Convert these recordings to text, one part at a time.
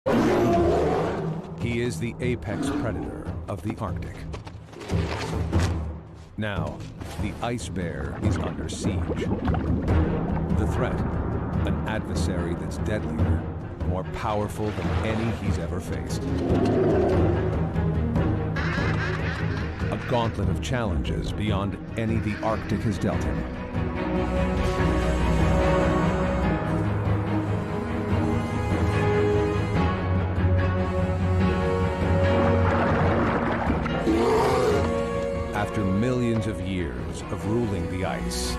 He is the apex predator of the Arctic. Now, the ice bear is under siege. The threat, an adversary that's deadlier, more powerful than any he's ever faced. A gauntlet of challenges beyond any the Arctic has dealt him. After millions of years of ruling the ice,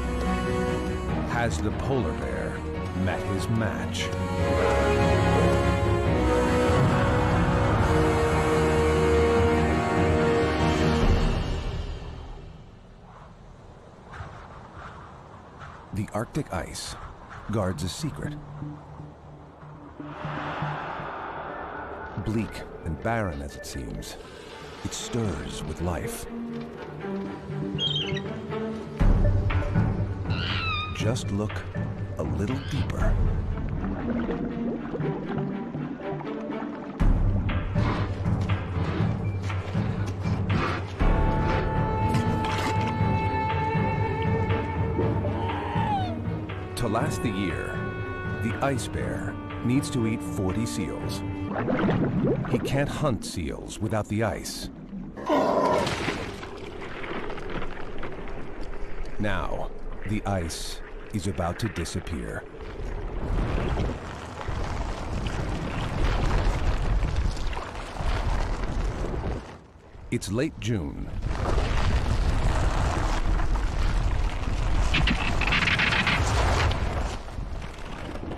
has the polar bear met his match? The Arctic ice guards a secret. Bleak and barren as it seems, it stirs with life. Just look a little deeper. To last the year, the ice bear needs to eat 40 seals. He can't hunt seals without the ice. Now, the ice is about to disappear. It's late June.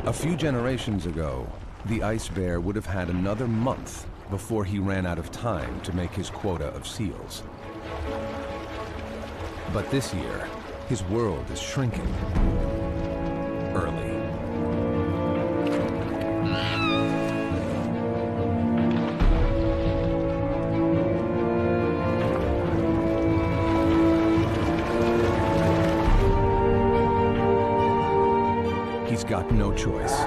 A few generations ago, the ice bear would have had another month before he ran out of time to make his quota of seals. But this year, his world is shrinking early. He's got no choice.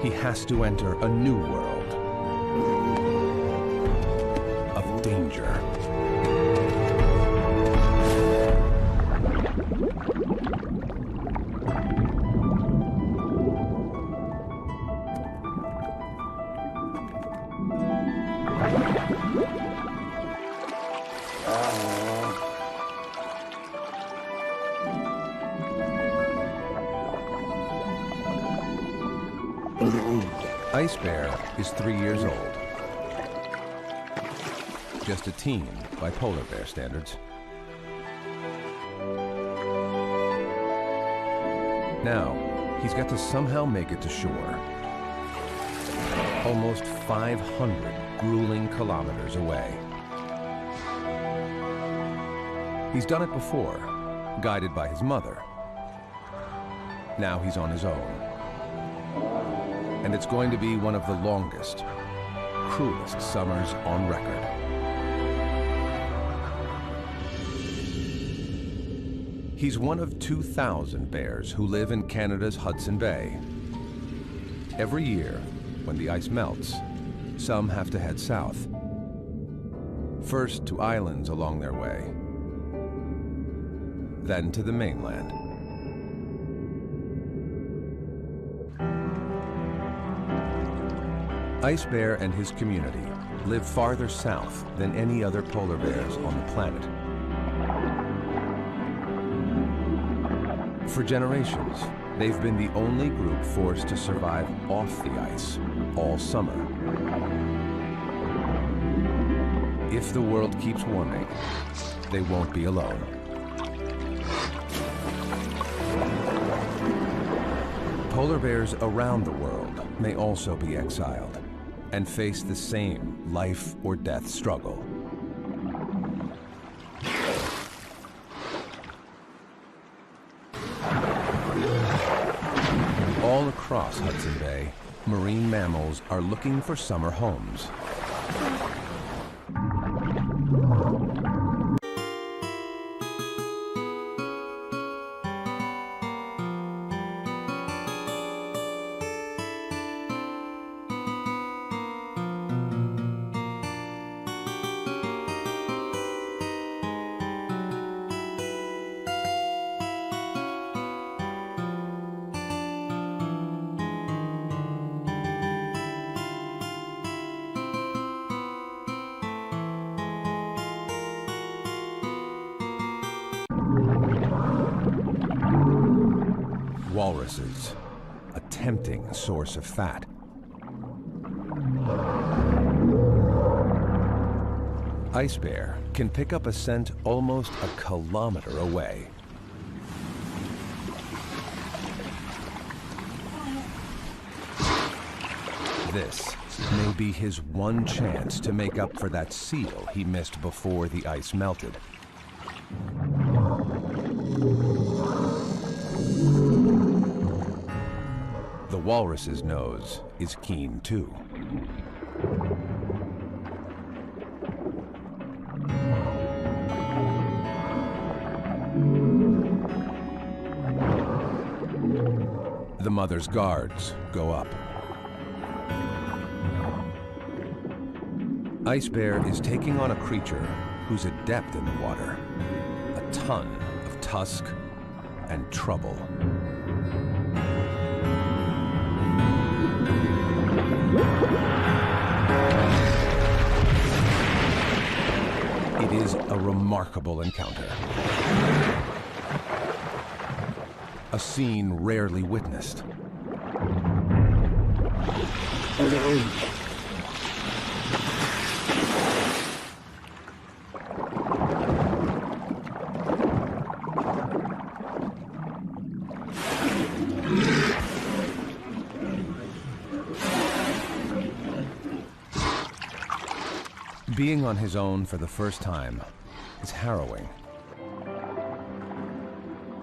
He has to enter a new world of danger. Ice Bear is 3 years old. Just a teen by polar bear standards. Now, he's got to somehow make it to shore. Almost 500 grueling kilometers away. He's done it before, guided by his mother. Now he's on his own. And it's going to be one of the longest, cruelest summers on record. He's one of 2,000 bears who live in Canada's Hudson Bay. Every year, when the ice melts, some have to head south. First to islands along their way, then to the mainland. Ice Bear and his community live farther south than any other polar bears on the planet. For generations, they've been the only group forced to survive off the ice all summer. If the world keeps warming, they won't be alone. Polar bears around the world may also be exiled and face the same life or death struggle. All across Hudson Bay, marine mammals are looking for summer homes. Walruses, a tempting source of fat. Ice bear can pick up a scent almost a kilometer away. This may be his one chance to make up for that seal he missed before the ice melted. The walrus's nose is keen too. The mother's guards go up. Ice bear is taking on a creature who's adept in the water. A ton of tusk and trouble. It is a remarkable encounter. A scene rarely witnessed. Being on his own for the first time is harrowing.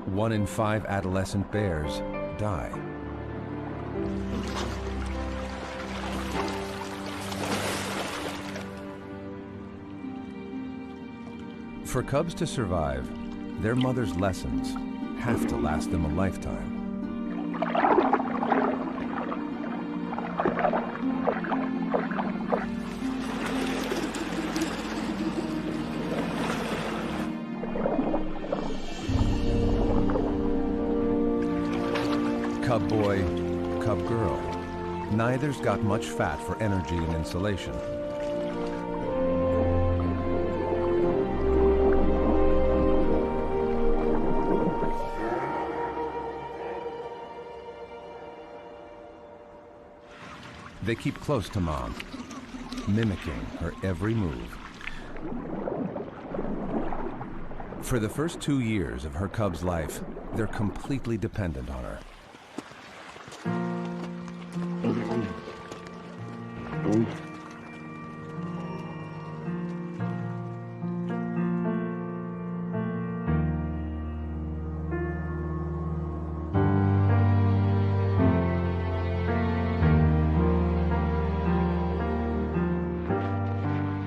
1 in 5 adolescent bears die. For cubs to survive, their mother's lessons have to last them a lifetime. Cub boy, cub girl. Neither's got much fat for energy and insulation. They keep close to Mom, mimicking her every move. For the first 2 years of her cub's life, they're completely dependent on her.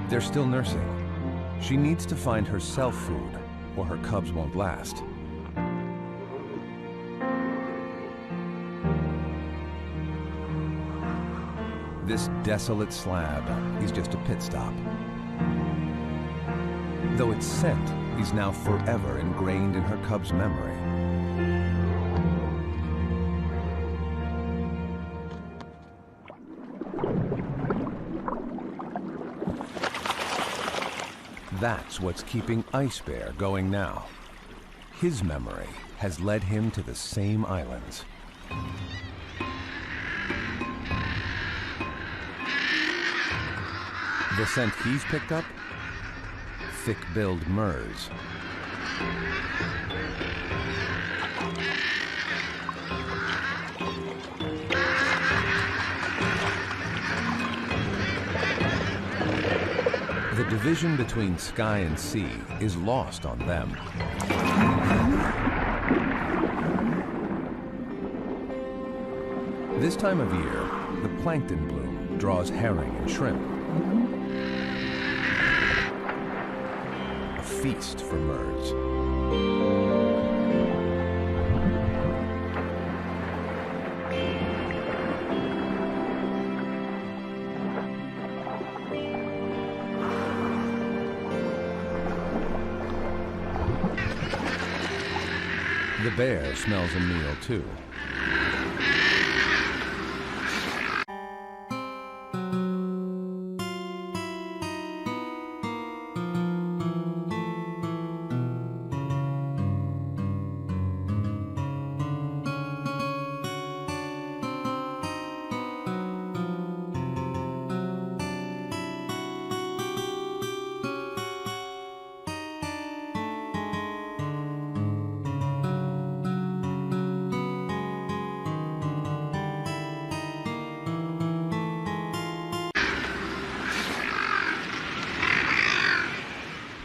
They're still nursing. She needs to find herself food, or her cubs won't last. This desolate slab is just a pit stop. Though its scent is now forever ingrained in her cub's memory. That's what's keeping Ice Bear going now. His memory has led him to the same islands. The scent he's picked up? Thick-billed murres. The division between sky and sea is lost on them. This time of year, the plankton bloom draws herring and shrimp. A feast for murres. The bear smells a meal too.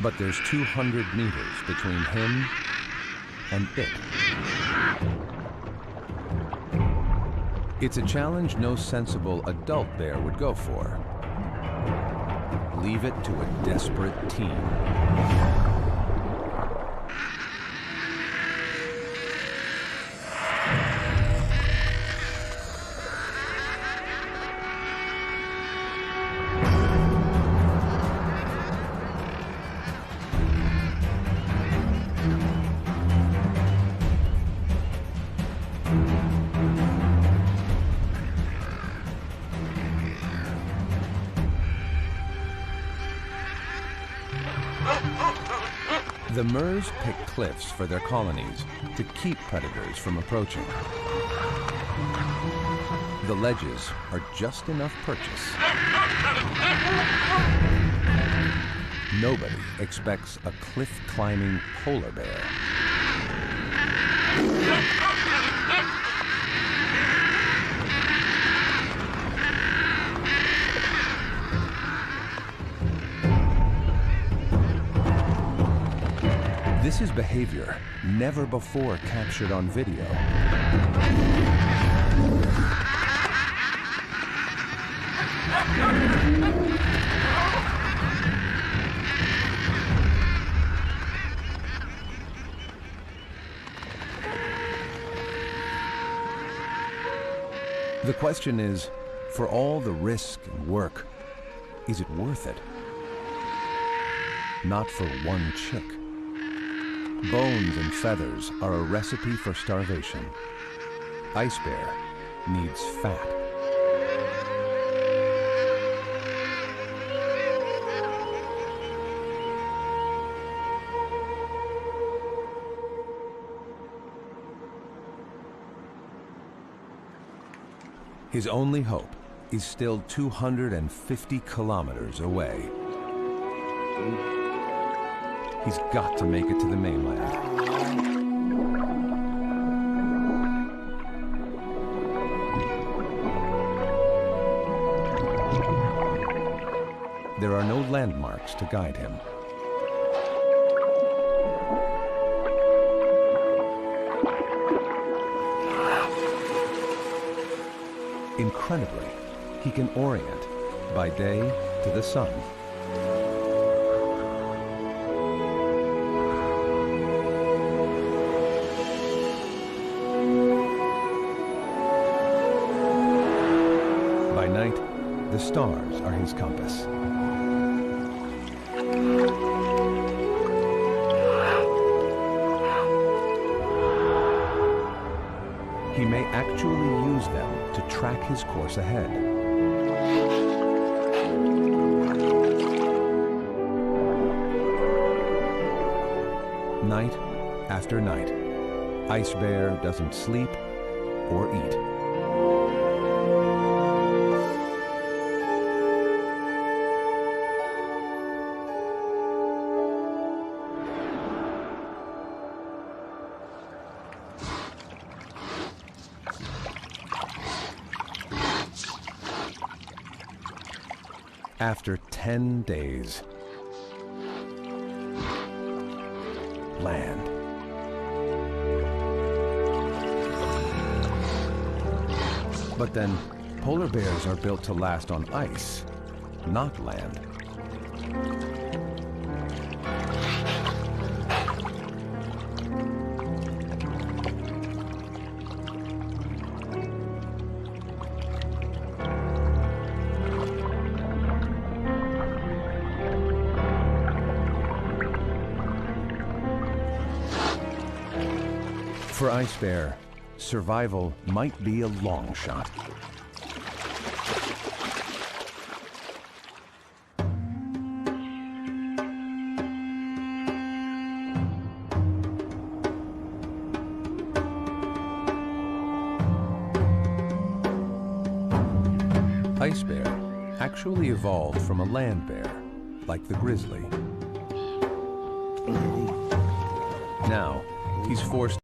But there's 200 meters between him and it. It's a challenge no sensible adult bear would go for. Leave it to a desperate team. The Murs pick cliffs for their colonies to keep predators from approaching. The ledges are just enough purchase. Nobody expects a cliff-climbing polar bear. This is behavior never before captured on video. The question is, for all the risk and work, is it worth it? Not for one chick. Bones and feathers are a recipe for starvation. Ice bear needs fat. His only hope is still 250 kilometers away. He's got to make it to the mainland. There are no landmarks to guide him. Incredibly, he can orient by day to the sun. By night, the stars are his compass. He may actually use them to track his course ahead. Night after night, Ice Bear doesn't sleep or eat. After 10 days, land. But then, polar bears are built to last on ice, not land. For Ice Bear, survival might be a long shot. Ice Bear actually evolved from a land bear, like the grizzly. Now, he's forced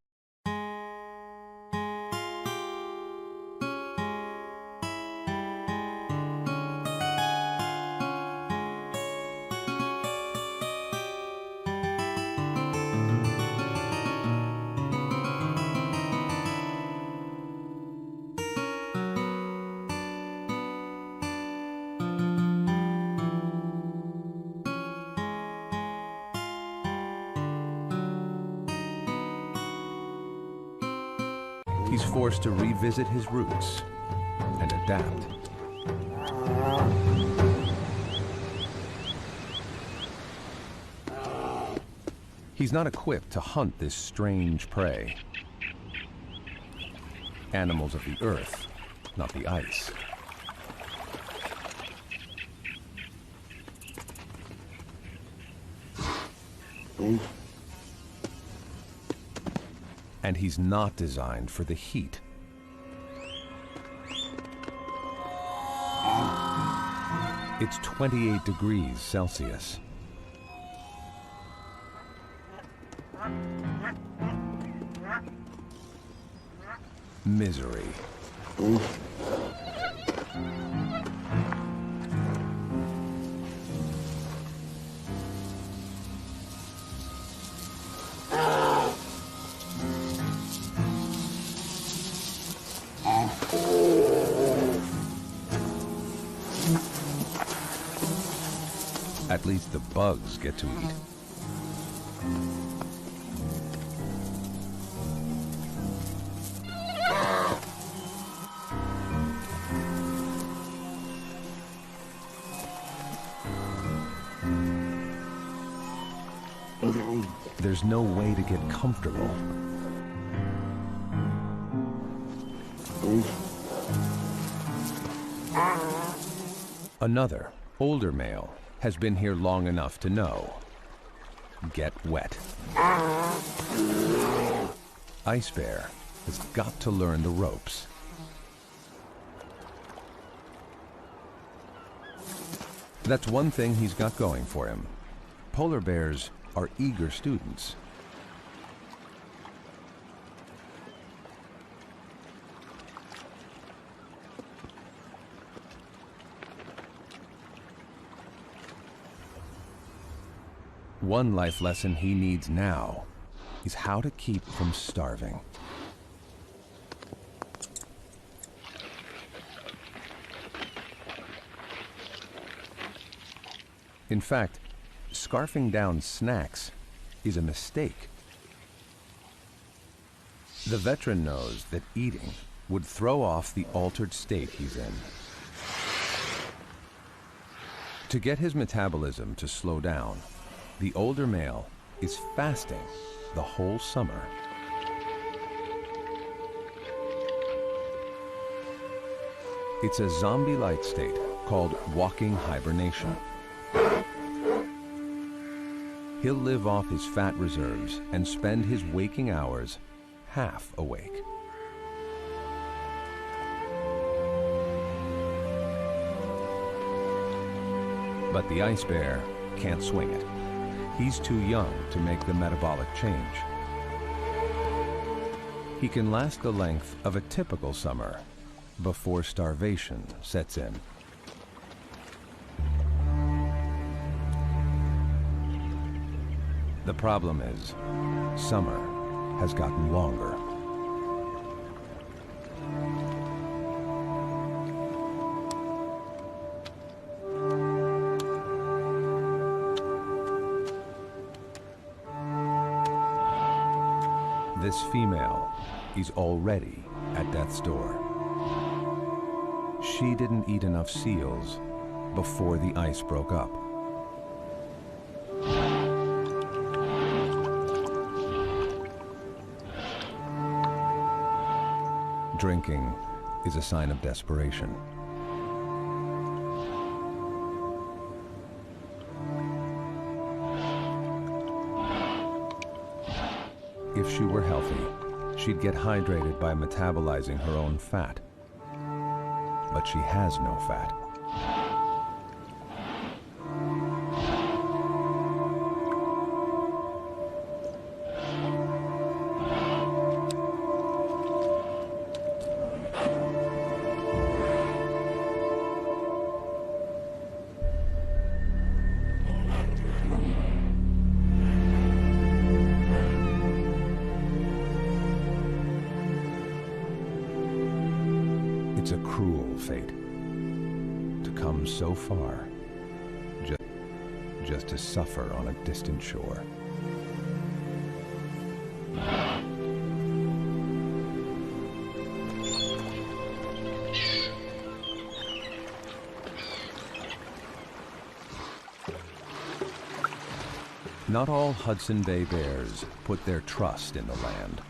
he's forced to revisit his roots and adapt. He's not equipped to hunt this strange prey. Animals of the earth, not the ice. And he's not designed for the heat. It's 28 degrees Celsius. Misery. At least the bugs get to eat. There's no way to get comfortable. Another, older male has been here long enough to know. Get wet. Ice Bear has got to learn the ropes. That's one thing he's got going for him. Polar bears are eager students. One life lesson he needs now is how to keep from starving. In fact, scarfing down snacks is a mistake. The veteran knows that eating would throw off the altered state he's in. To get his metabolism to slow down, the older male is fasting the whole summer. It's a zombie-like state called walking hibernation. He'll live off his fat reserves and spend his waking hours half awake. But the ice bear can't swing it. He's too young to make the metabolic change. He can last the length of a typical summer before starvation sets in. The problem is, summer has gotten longer. This female is already at death's door. She didn't eat enough seals before the ice broke up. Drinking is a sign of desperation. If she were healthy, she'd get hydrated by metabolizing her own fat. But she has no fat. It's a cruel fate to come so far just to suffer on a distant shore. Not all Hudson Bay bears put their trust in the land.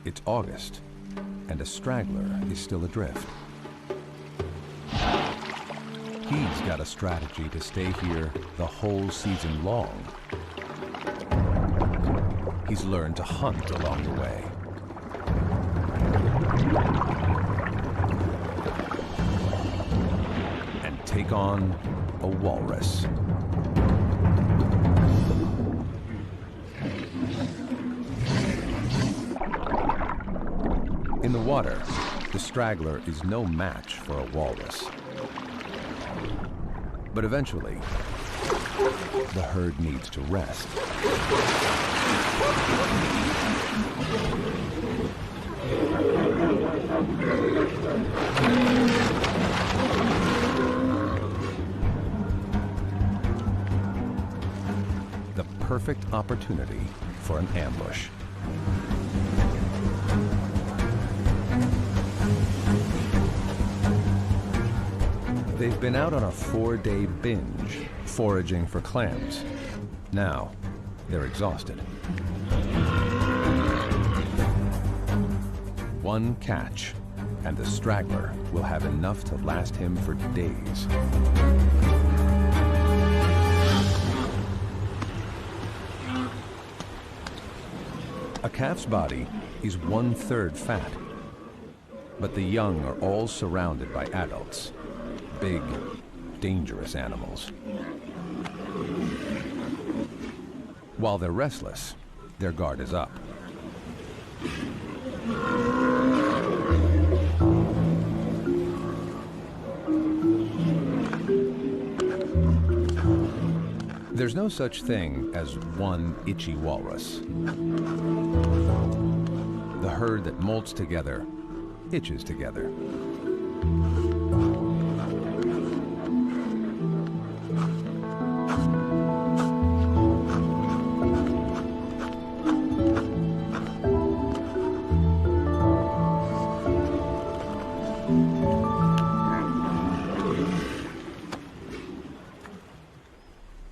It's August, and a straggler is still adrift. He's got a strategy to stay here the whole season long. He's learned to hunt along the way. And take on a walrus. In the water, the straggler is no match for a walrus. But eventually, the herd needs to rest. The perfect opportunity for an ambush. They've been out on a 4-day binge, foraging for clams. Now, they're exhausted. One catch, and the straggler will have enough to last him for days. A calf's body is 1/3 fat, but the young are all surrounded by adults. Big, dangerous animals. While they're restless, their guard is up. There's no such thing as one itchy walrus. The herd that molts together itches together.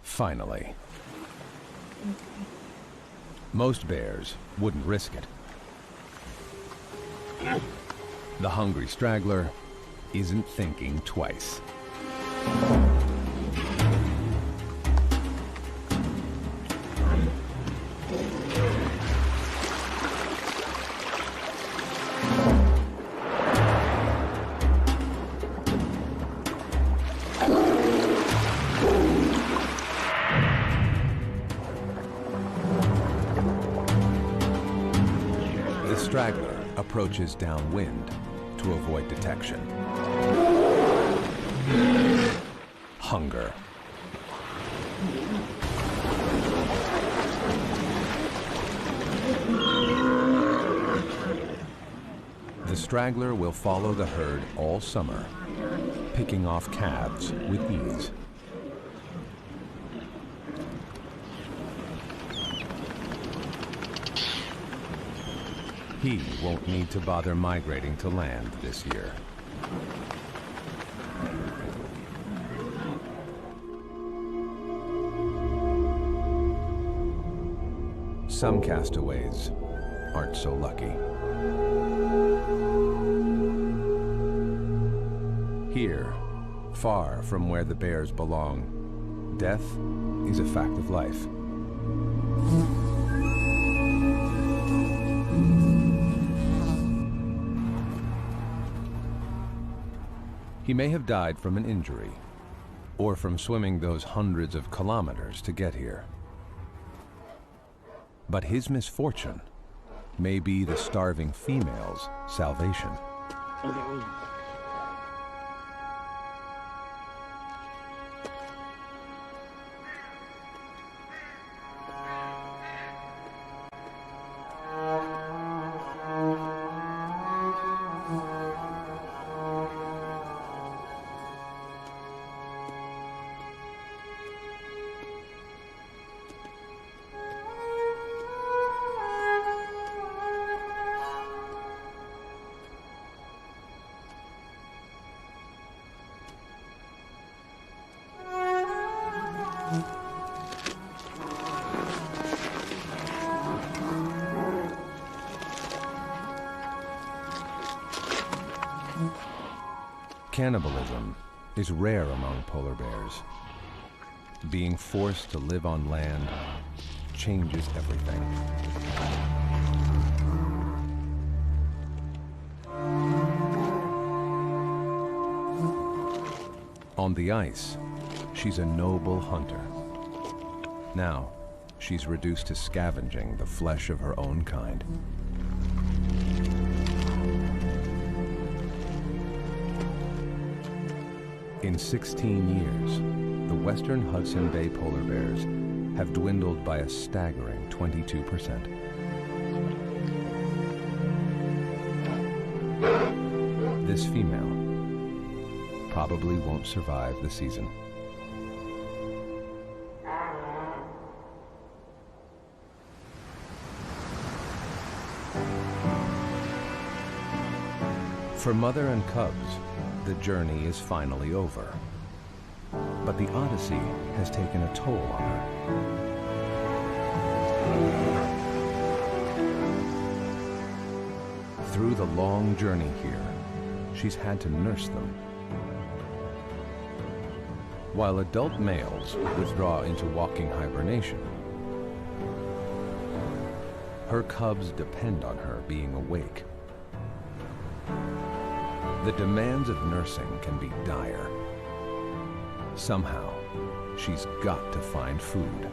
Finally. Most bears wouldn't risk it. The hungry straggler isn't thinking twice. The straggler approaches downwind to avoid detection. Hunger. The straggler will follow the herd all summer, picking off calves with ease. He won't need to bother migrating to land this year. Some castaways aren't so lucky. Here, far from where the bears belong, death is a fact of life. He may have died from an injury, or from swimming those hundreds of kilometers to get here. But his misfortune may be the starving female's salvation. Cannibalism is rare among polar bears. Being forced to live on land changes everything. On the ice, she's a noble hunter. Now, she's reduced to scavenging the flesh of her own kind. In 16 years, the western Hudson Bay polar bears have dwindled by a staggering 22%. This female probably won't survive the season. For mother and cubs, the journey is finally over. But the odyssey has taken a toll on her. Through the long journey here, she's had to nurse them. While adult males withdraw into walking hibernation, her cubs depend on her being awake. The demands of nursing can be dire. Somehow, she's got to find food.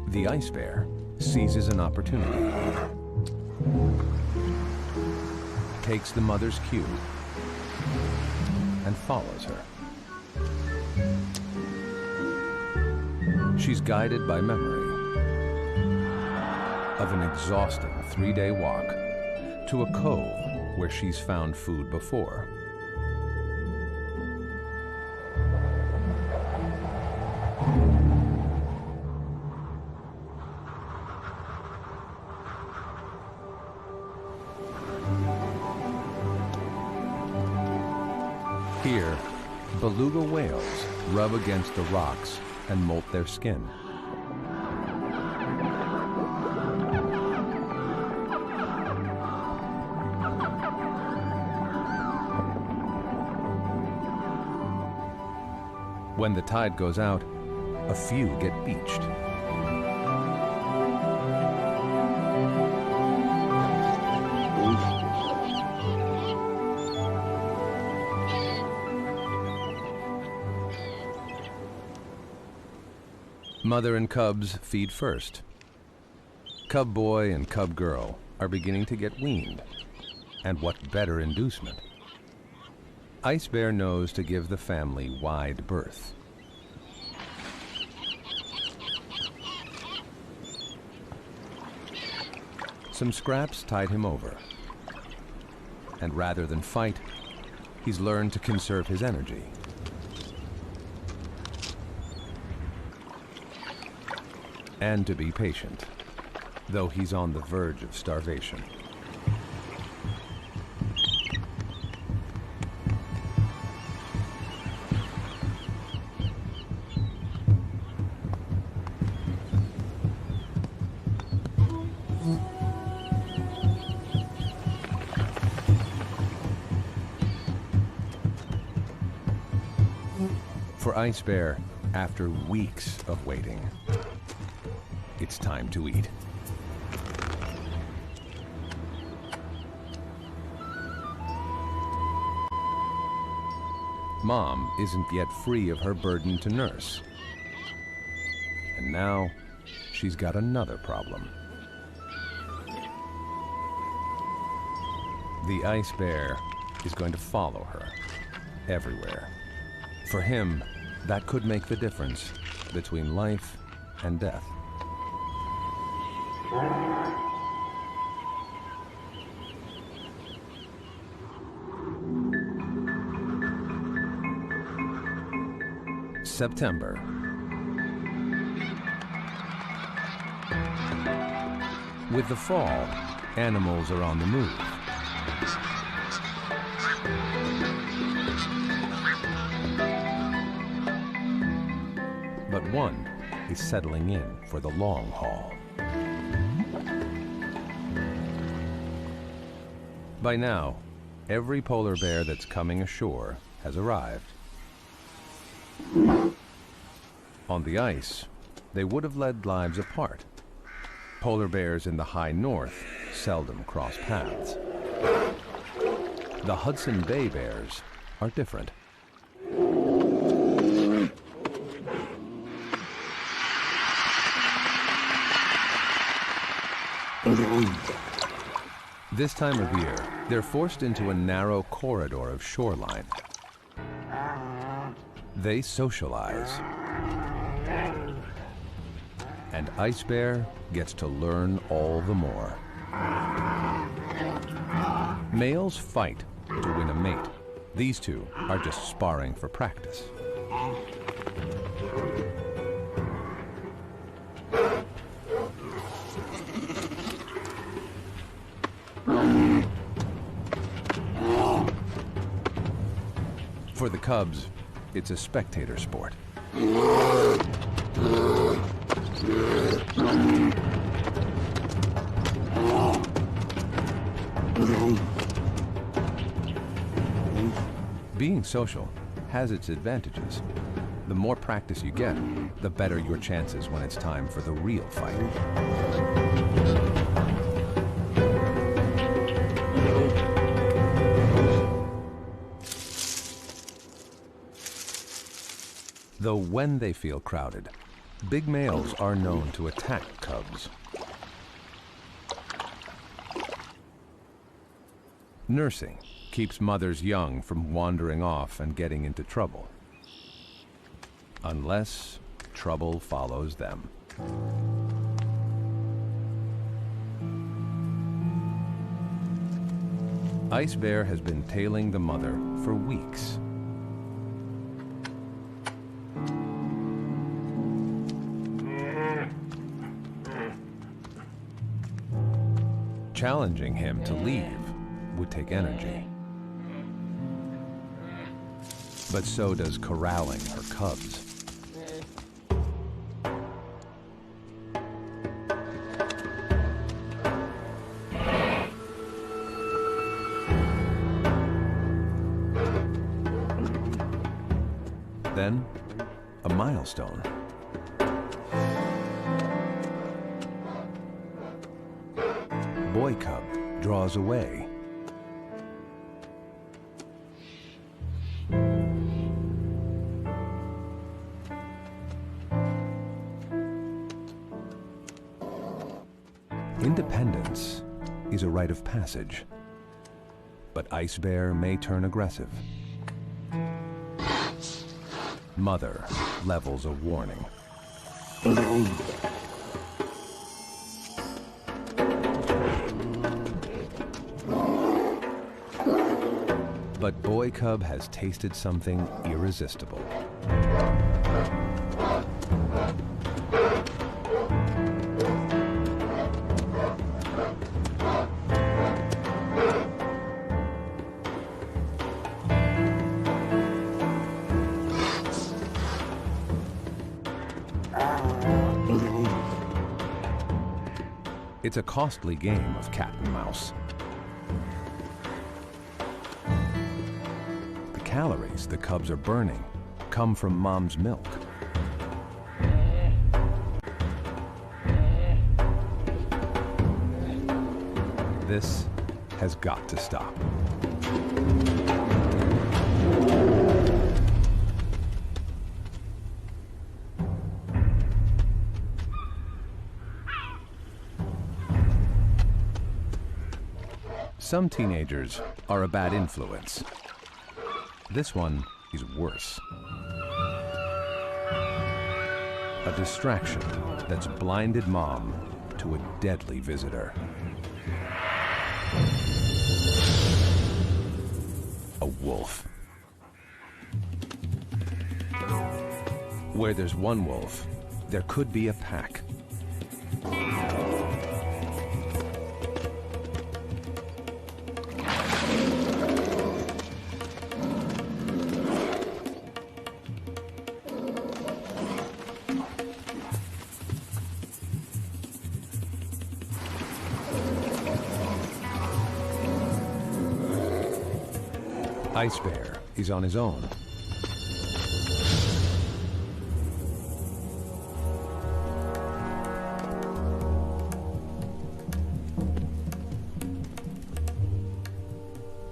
The ice bear seizes an opportunity, takes the mother's cue, and follows her. She's guided by memory of an exhausting 3-day walk to a cove where she's found food before. Here, beluga whales rub against the rocks and molt their skin. When the tide goes out, a few get beached. Mother and cubs feed first. Cub boy and cub girl are beginning to get weaned. And what better inducement? Ice bear knows to give the family wide berth. Some scraps tide him over. And rather than fight, he's learned to conserve his energy. And to be patient, though he's on the verge of starvation. For Ice Bear, after weeks of waiting, it's time to eat. Mom isn't yet free of her burden to nurse. And now, she's got another problem. The ice bear is going to follow her everywhere. For him, that could make the difference between life and death. September. With the fall, animals are on the move. one is settling in for the long haul. By now, every polar bear that's coming ashore has arrived. On the ice, they would have led lives apart. Polar bears in the high north seldom cross paths. The Hudson Bay bears are different. This time of year, they're forced into a narrow corridor of shoreline. They socialize. And Ice Bear gets to learn all the more. Males fight to win a mate. These two are just sparring for practice. For the cubs, it's a spectator sport. Being social has its advantages. The more practice you get, the better your chances when it's time for the real fight. Though when they feel crowded, big males are known to attack cubs. Nursing keeps mothers young from wandering off and getting into trouble. Unless trouble follows them. Ice Bear has been tailing the mother for weeks. Challenging him to leave would take energy. But so does corralling her cubs. Then, a milestone. Boy cub draws away. Independence is a rite of passage, but Ice Bear may turn aggressive. Mother levels a warning. But Boy Cub has tasted something irresistible. It's a costly game of cat and mouse. The calories the cubs are burning come from mom's milk. This has got to stop. Some teenagers are a bad influence. This one is worse. A distraction that's blinded mom to a deadly visitor. A wolf. Where there's one wolf, there could be a pack. Ice Bear is on his own.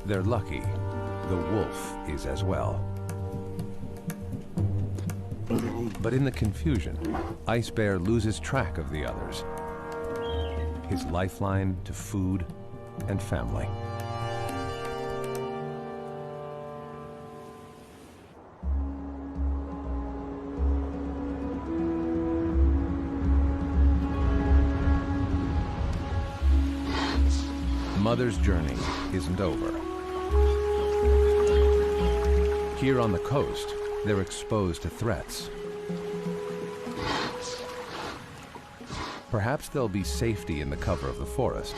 They're lucky. The wolf is as well. But in the confusion, Ice Bear loses track of the others, his lifeline to food and family. Mother's journey isn't over. Here on the coast, they're exposed to threats. Perhaps there'll be safety in the cover of the forest.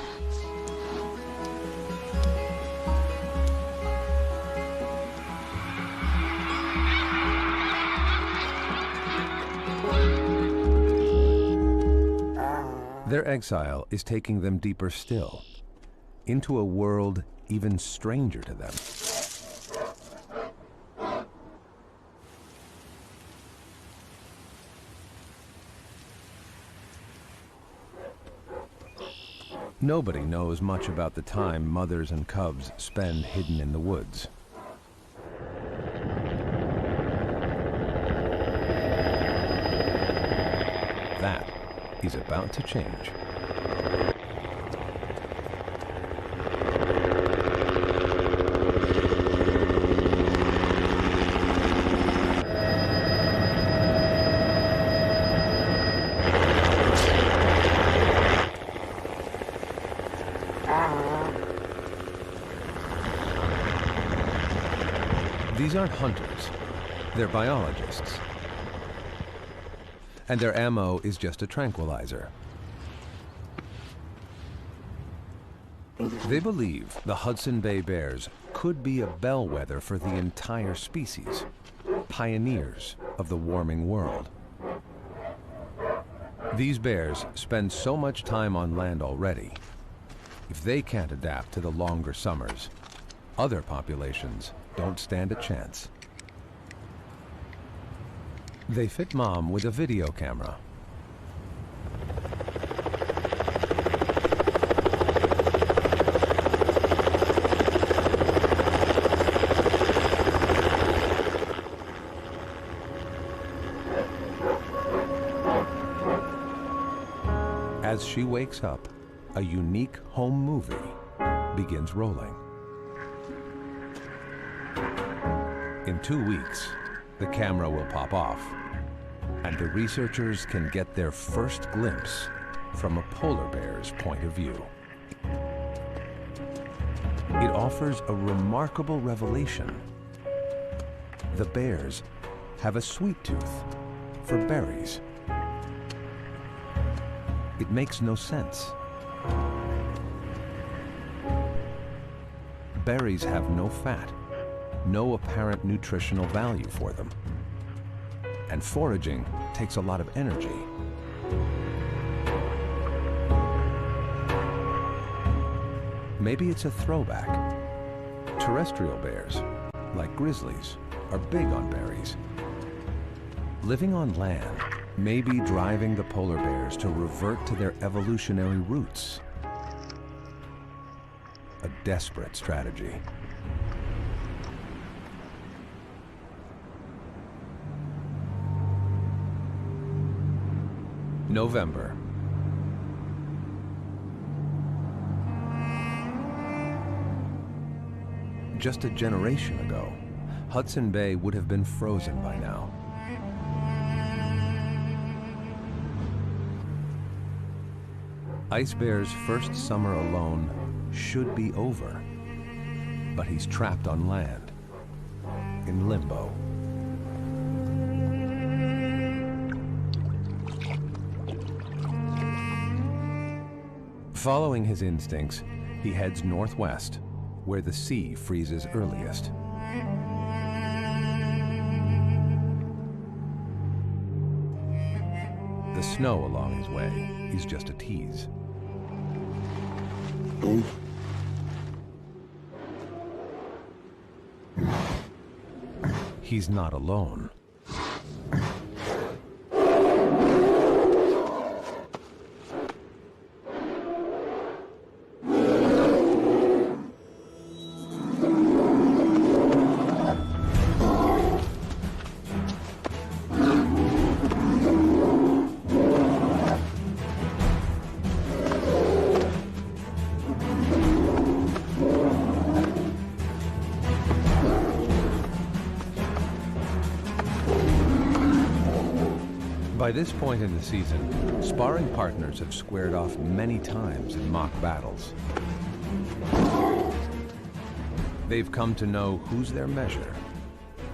Their exile is taking them deeper still, into a world even stranger to them. Nobody knows much about the time mothers and cubs spend hidden in the woods. That is about to change. These aren't hunters, they're biologists. And their ammo is just a tranquilizer. They believe the Hudson Bay bears could be a bellwether for the entire species, pioneers of the warming world. These bears spend so much time on land already. If they can't adapt to the longer summers, other populations don't stand a chance. They fit Mom with a video camera. As she wakes up, a unique home movie begins rolling. In 2 weeks, the camera will pop off, and the researchers can get their first glimpse from a polar bear's point of view. It offers a remarkable revelation. The bears have a sweet tooth for berries. It makes no sense. Berries have no fat, no apparent nutritional value for them. And foraging takes a lot of energy. Maybe it's a throwback. Terrestrial bears, like grizzlies, are big on berries. Living on land may be driving the polar bears to revert to their evolutionary roots. A desperate strategy. November. Just a generation ago, Hudson Bay would have been frozen by now. Ice Bear's first summer alone should be over, but he's trapped on land, in limbo. Following his instincts, he heads northwest, where the sea freezes earliest. The snow along his way is just a tease. he's not alone. By this point in the season, sparring partners have squared off many times in mock battles. They've come to know who's their measure,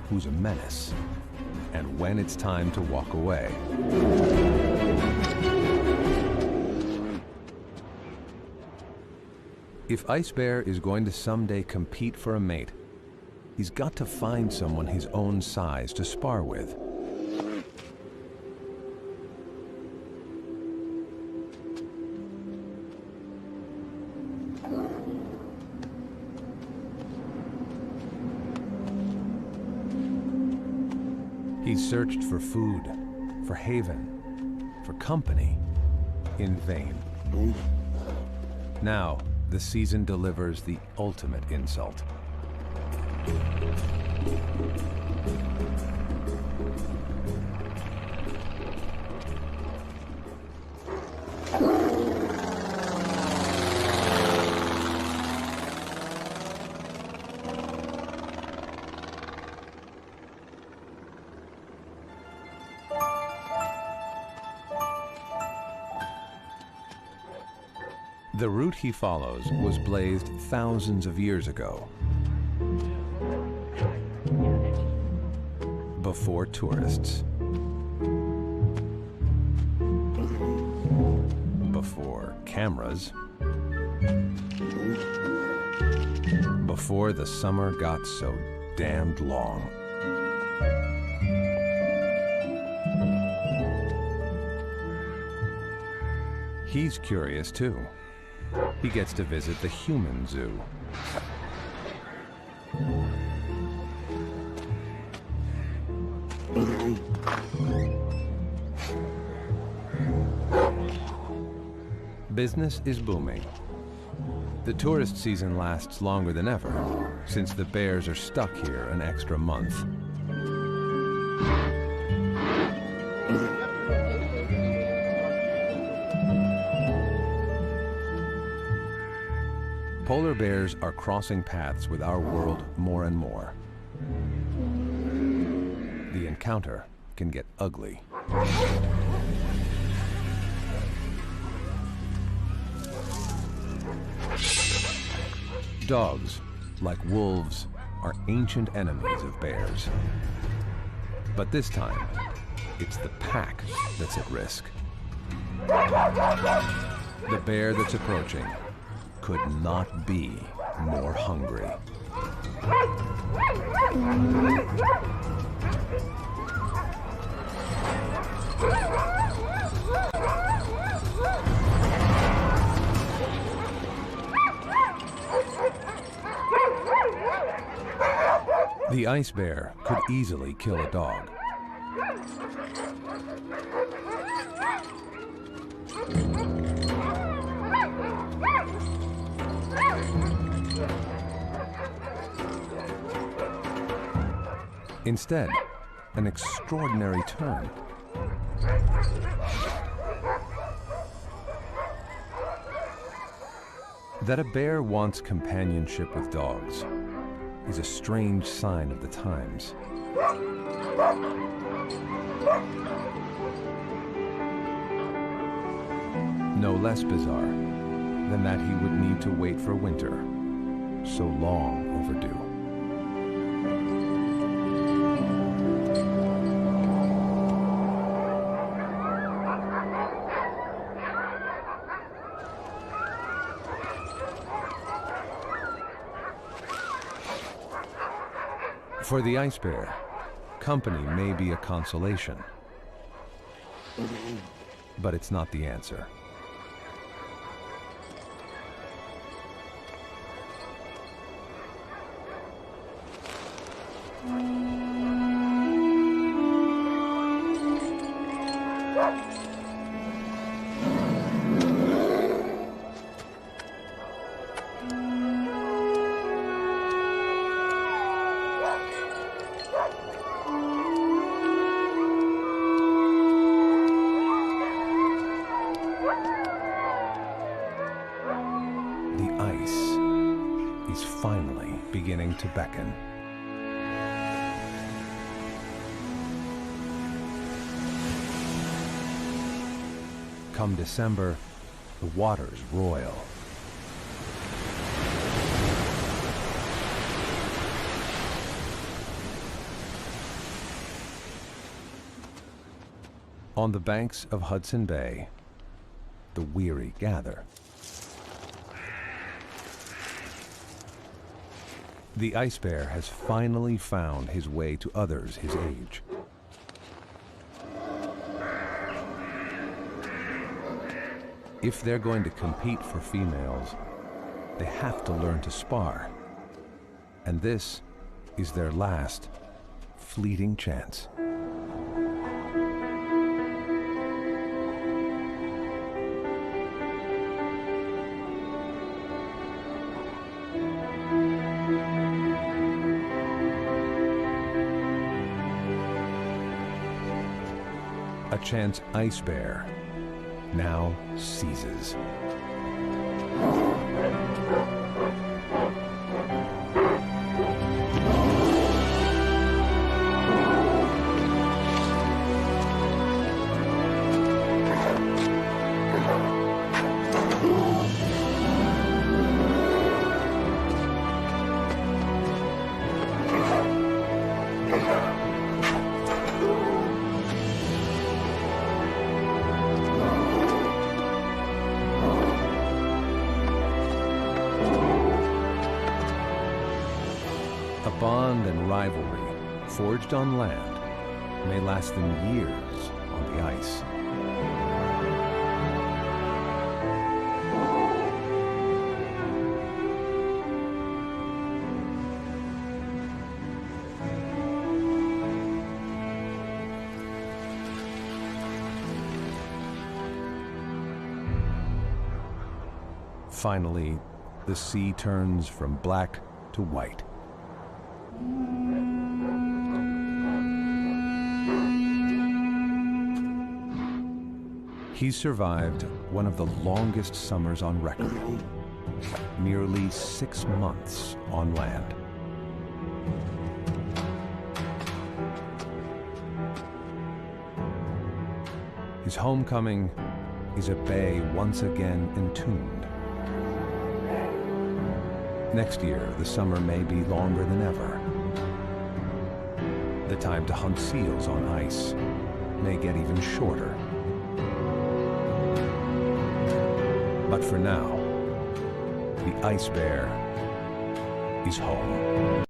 who's a menace, and when it's time to walk away. If Ice Bear is going to someday compete for a mate, he's got to find someone his own size to spar with. He's searched for food, for haven, for company, in vain. Now, the season delivers the ultimate insult. The route he follows was blazed thousands of years ago, before tourists, before cameras, before the summer got so damned long. He's curious too. He gets to visit the human zoo. Business is booming. The tourist season lasts longer than ever, since the bears are stuck here an extra month. Polar bears are crossing paths with our world more and more. The encounter can get ugly. Dogs, like wolves, are ancient enemies of bears. But this time, it's the pack that's at risk. The bear that's approaching could not be more hungry. The ice bear could easily kill a dog. Instead, an extraordinary turn. That a bear wants companionship with dogs is a strange sign of the times. No less bizarre than that he would need to wait for winter, so long overdue. For the ice bear, company may be a consolation, but it's not the answer. beginning to beckon. Come December, the waters roil. On the banks of Hudson Bay, the weary gather. The ice bear has finally found his way to others his age. If they're going to compete for females, they have to learn to spar. And this is their last, fleeting chance. A chance ice bear now seizes. A bond and rivalry forged on land may last them years on the ice. Finally, the sea turns from black to white. He survived one of the longest summers on record, nearly 6 months on land. His homecoming is a bay once again entombed. Next year, the summer may be longer than ever. The time to hunt seals on ice may get even shorter. But for now, the ice bear is home.